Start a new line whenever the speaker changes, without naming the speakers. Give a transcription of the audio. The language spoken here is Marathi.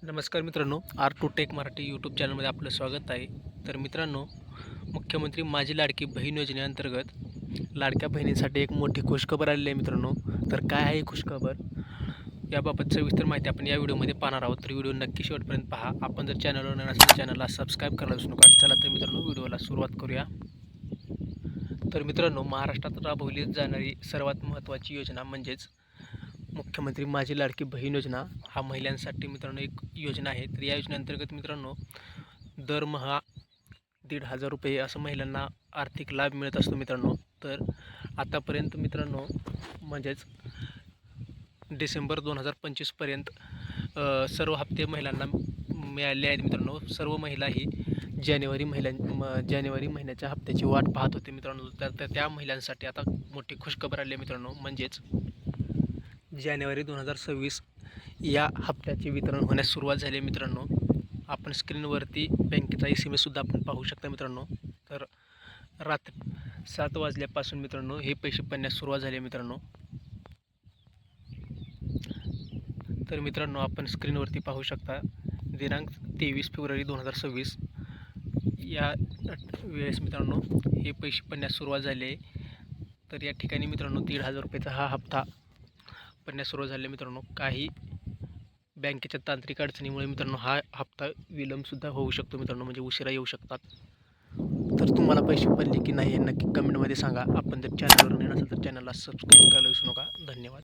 नमस्कार मित्रांनो, R two tech Marathi YouTube चॅनलमध्ये आपलं स्वागत आहे. तर मित्रांनो, मुख्यमंत्री माझी लाडकी बहीण योजनेअंतर्गत लाडक्या बहिणींसाठी एक मोठी खुशखबर आलेली आहे मित्रांनो. तर काय आहे ही खुशखबर? याबाबत सविस्तर माहिती आपण या व्हिडिओमध्ये पाहणार आहोत. तर व्हिडिओ नक्की शेवटपर्यंत पहा. आपण जर चॅनलवर नवीन असेल तर चॅनलला सबस्क्राईब करायला विसरू नका. चला तर मित्रांनो, व्हिडिओला सुरुवात करूया. तर मित्रांनो, महाराष्ट्रात राबवली जाणारी सर्वात महत्त्वाची योजना म्हणजेच मुख्यमंत्री माझी लाडकी बहीण योजना हा महिलांसाठी मित्रांनो एक योजना आहे. तर या योजनेअंतर्गत मित्रांनो दरमहा 1,500 रुपये असं महिलांना आर्थिक लाभ मिळत असतो मित्रांनो. तर आतापर्यंत मित्रांनो म्हणजेच डिसेंबर 2025पर्यंत सर्व हप्ते महिलांना मिळाले आहेत मित्रांनो. सर्व महिला ही जानेवारी महिन्याच्या हप्त्याची वाट पाहत होते मित्रांनो. तर त्या महिलांसाठी आता मोठी खुशखबर आली आहे मित्रांनो. म्हणजेच जानेवारी 2026 या हप्त्याचे वितरण होण्यास सुरुवात झाली आहे मित्रांनो. आपण स्क्रीनवरती बँकेचा SMS-सुद्धा आपण पाहू शकता मित्रांनो. तर रात्री 7 वाजल्यापासून मित्रांनो हे पैसे पडण्यास सुरुवात झाली आहे मित्रांनो. तर मित्रांनो आपण स्क्रीनवरती पाहू शकता दिनांक 23 फेब्रुवारी 2026 या वेळेस मित्रांनो हे पैसे पडण्यास सुरुवात झाली आहे. तर या ठिकाणी मित्रांनो 1,500 रुपयेचा हा हप्ता पडण्यास सुरुवात झाली मित्रांनो. काही बँकेच्या तांत्रिक अडचणीमुळे मित्रांनो हा हप्ता विलंबसुद्धा होऊ शकतो मित्रांनो, म्हणजे उशिरा येऊ शकतात. तर तुम्हाला पैसे पडले की नाही हे नक्की कमेंटमध्ये सांगा. आपण जर चॅनलवर नवीन असेल तर चॅनलला सबस्क्राईब करायला विसरू नका. धन्यवाद.